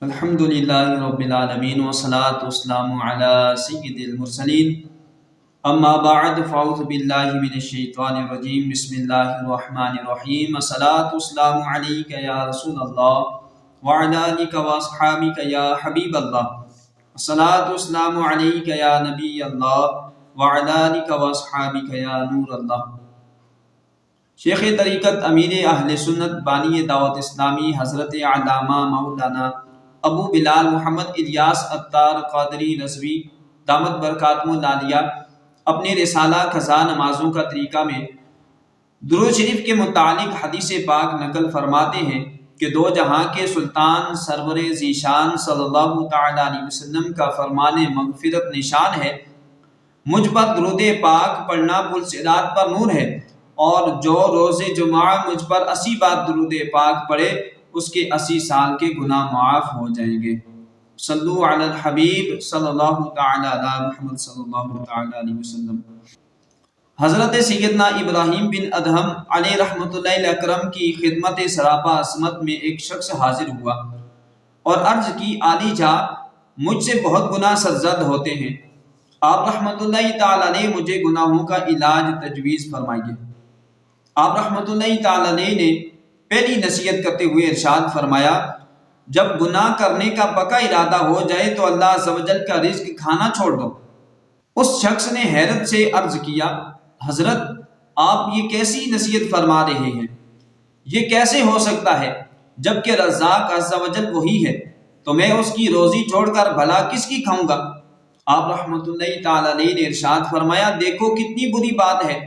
الحمد للہ رب العالمین والصلاة والسلام علی سید المرسلین اما بعد فاعوذ باللہ من الشیطان الرجیم بسم اللہ الرحمن الرحیم الصلاة والسلام علیک یا رسول اللہ وعلی آلک واصحابک یا حبیب اللہ الصلاة والسلام علیک یا نبی اللہ وعلی آلک واصحابک یا نور اللہ۔ شیخ طریقت امیر اہل سنت بانی دعوت اسلامی حضرت علامہ مولانا ابو بلال محمد الیاس عطار قادری رضوی دامت برکاتہ العالیہ اپنے رسالہ قضا نمازوں کا طریقہ میں درود شریف کے متعلق حدیث پاک نقل فرماتے ہیں کہ دو جہاں کے سلطان سرور ذیشان صلی اللہ تعالی علیہ وسلم کا فرمان مغفرت نشان ہے، مجھ پر درود پاک پڑھنا پلسرات پر نور ہے، اور جو روز جمعہ مجھ پر 80 بار درود پاک پڑھے اس کے 80 سال کے گناہ معاف ہو جائیں گے۔ صلو علی الحبیب صلی اللہ تعالی علی محمد صلی اللہ تعالی علیہ وسلم۔ حضرت سیدنا ابراہیم بن ادہم علیہ رحمۃ اللہ اکرم کی خدمت سراپا عصمت میں ایک شخص حاضر ہوا اور عرض کی، عالی جاں مجھ سے بہت گناہ سرزد ہوتے ہیں، آپ رحمۃ اللہ تعالی علیہ مجھے گناہوں کا علاج تجویز فرمائیے۔ آپ رحمۃ اللہ تعالی علیہ نے پہلی نصیحت کرتے ہوئے ارشاد فرمایا، جب گناہ کرنے کا پکا ارادہ ہو جائے تو اللہ عز و جل کا رزق کھانا چھوڑ دو۔ اس شخص نے حیرت سے عرض کیا، حضرت آپ یہ کیسی نصیحت فرما رہے ہیں؟ یہ کیسے ہو سکتا ہے جبکہ رزاق عز و جل وہی ہے، تو میں اس کی روزی چھوڑ کر بھلا کس کی کھاؤں گا؟ آپ رحمۃ اللہ تعالی علیہ نے ارشاد فرمایا، دیکھو کتنی بری بات ہے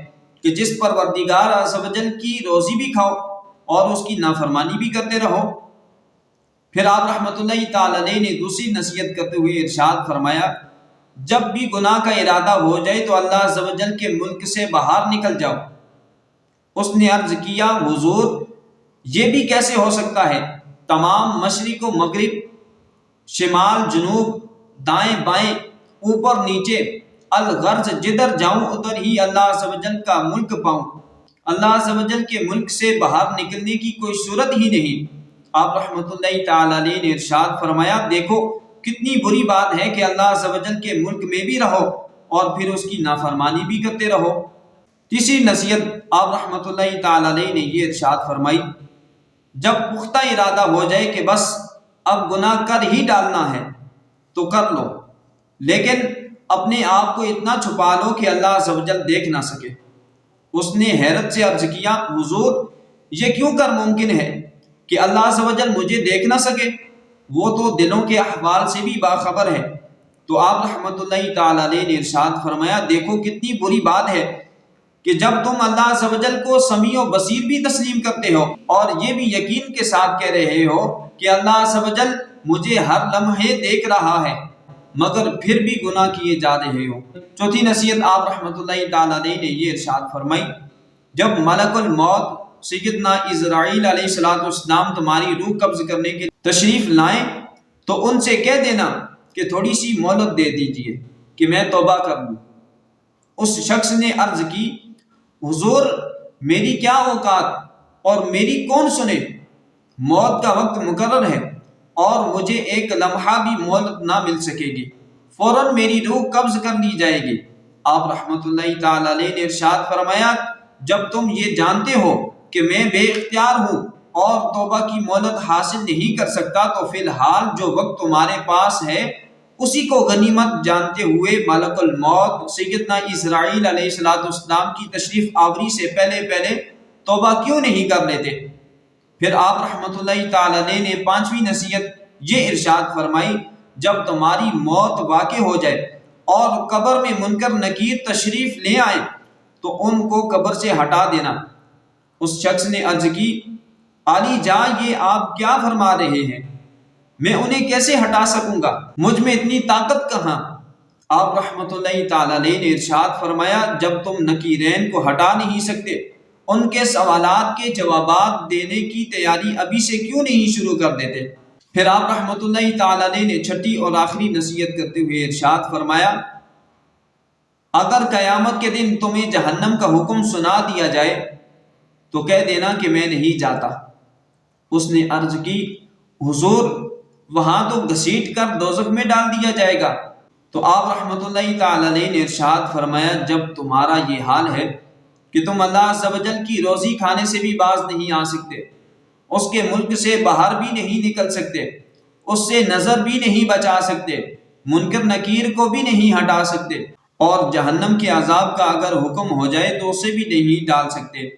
کہ جس پروردگار عز و جل کی روزی بھی کھاؤ اور اس کی نافرمانی بھی کرتے رہو۔ پھر آپ رحمۃ اللہ تعالی علیہ نے دوسری نصیحت کرتے ہوئے ارشاد فرمایا، جب بھی گناہ کا ارادہ ہو جائے تو اللہ عز و جل کے ملک سے باہر نکل جاؤ۔ اس نے عرض کیا، حضور یہ بھی کیسے ہو سکتا ہے؟ تمام مشرق و مغرب، شمال جنوب، دائیں بائیں، اوپر نیچے، الغرض جدھر جاؤں ادھر ہی اللہ عز و جل کا ملک پاؤں، اللہ عز و جل کے ملک سے باہر نکلنے کی کوئی صورت ہی نہیں۔ آپ رحمۃ اللہ تعالی علیہ نے ارشاد فرمایا، دیکھو کتنی بری بات ہے کہ اللہ عز و جل کے ملک میں بھی رہو اور پھر اس کی نافرمانی بھی کرتے رہو۔ تیسری نصیحت آپ رحمۃ اللہ تعالی علیہ نے یہ ارشاد فرمائی، جب پختہ ارادہ ہو جائے کہ بس اب گناہ کر ہی ڈالنا ہے تو کر لو، لیکن اپنے آپ کو اتنا چھپا لو کہ اللہ عز و جل دیکھ نہ سکے۔ اس نے حیرت سے عرض کیا، حضور یہ کیوں کر ممکن ہے کہ اللہ عز و جل مجھے دیکھ نہ سکے؟ وہ تو دلوں کے احوال سے بھی باخبر ہے۔ تو آپ رحمۃ اللہ تعالی علیہ نے ارشاد فرمایا، دیکھو کتنی بری بات ہے کہ جب تم اللہ عز و جل کو سمیع و بصیر بھی تسلیم کرتے ہو اور یہ بھی یقین کے ساتھ کہہ رہے ہو کہ اللہ عز و جل مجھے ہر لمحے دیکھ رہا ہے، مگر پھر بھی گناہ کیے جا رہے ہو۔ چوتھی نصیحت آپ رحمۃ اللہ تعالی علیہ نے یہ ارشاد فرمائی، جب ملک الموت سیدنا اسرائیل علیہ السلام تمہاری روح قبض کرنے کے تشریف لائیں تو ان سے کہہ دینا کہ تھوڑی سی مہلت دے دیجیے کہ میں توبہ کر لوں۔ اس شخص نے عرض کی، حضور میری کیا اوقات اور میری کون سنے؟ موت کا وقت مقرر ہے اور مجھے ایک لمحہ بھی مہلت نہ مل سکے گی، فوراً میری روح قبض کر لی جائے گی۔ آپ رحمۃ اللہ تعالی علیہ نے ارشاد فرمایا، جب تم یہ جانتے ہو کہ میں بے اختیار ہوں اور توبہ کی مہلت حاصل نہیں کر سکتا، تو فی الحال جو وقت تمہارے پاس ہے اسی کو غنیمت جانتے ہوئے ملک الموت سیدنا اسرائیل علیہ السلام کی تشریف آوری سے پہلے توبہ کیوں نہیں کر لیتے؟ پھر آپ رحمۃ اللہ تعالی علیہ نے پانچویں نصیحت یہ ارشاد فرمائی، جب تمہاری موت واقع ہو جائے اور قبر میں منکر نکیر تشریف لے آئیں تو ان کو قبر سے ہٹا دینا۔ اس شخص نے عرض کی، عالی جاں یہ آپ کیا فرما رہے ہیں؟ میں انہیں کیسے ہٹا سکوں گا؟ مجھ میں اتنی طاقت کہاں؟ آپ رحمۃ اللہ تعالی علیہ نے ارشاد فرمایا، جب تم نکیرین کو ہٹا نہیں سکتے، ان کے سوالات کے جوابات دینے کی تیاری ابھی سے کیوں نہیں شروع کر دیتے؟ پھر آپ رحمۃ اللہ تعالی علیہ نے چھٹی اور آخری نصیحت کرتے ہوئے ارشاد فرمایا، اگر قیامت کے دن تمہیں جہنم کا حکم سنا دیا جائے تو کہہ دینا کہ میں نہیں جاتا۔ اس نے عرض کی، حضور وہاں تو گھسیٹ کر دوزخ میں ڈال دیا جائے گا۔ تو آپ رحمۃ اللہ تعالی علیہ نے ارشاد فرمایا جب تمہارا یہ حال ہے کہ تم اللہ عز و جل کی روزی کھانے سے بھی باز نہیں آ سکتے، اس کے ملک سے باہر بھی نہیں نکل سکتے، اس سے نظر بھی نہیں بچا سکتے، منکر نکیر کو بھی نہیں ہٹا سکتے، اور جہنم کے عذاب کا اگر حکم ہو جائے تو اسے بھی نہیں ڈال سکتے،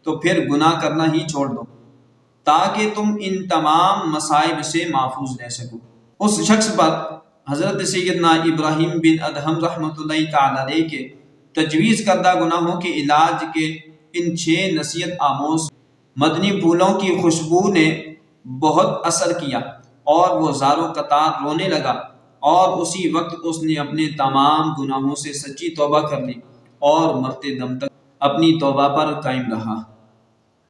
تو پھر گناہ کرنا ہی چھوڑ دو تاکہ تم ان تمام مصائب سے محفوظ رہ سکو۔ اس شخص پر حضرت سیدنا ابراہیم بن ادہم رحمۃ اللہ تعالی علیہ کے تجویز کردہ گناہوں کے علاج کے ان 6 نصیحت آموز مدنی پھولوں کی خوشبو نے بہت اثر کیا اور وہ زاروں قطار رونے لگا، اور اسی وقت اس نے اپنے تمام گناہوں سے سچی توبہ کر لی اور مرتے دم تک اپنی توبہ پر قائم رہا۔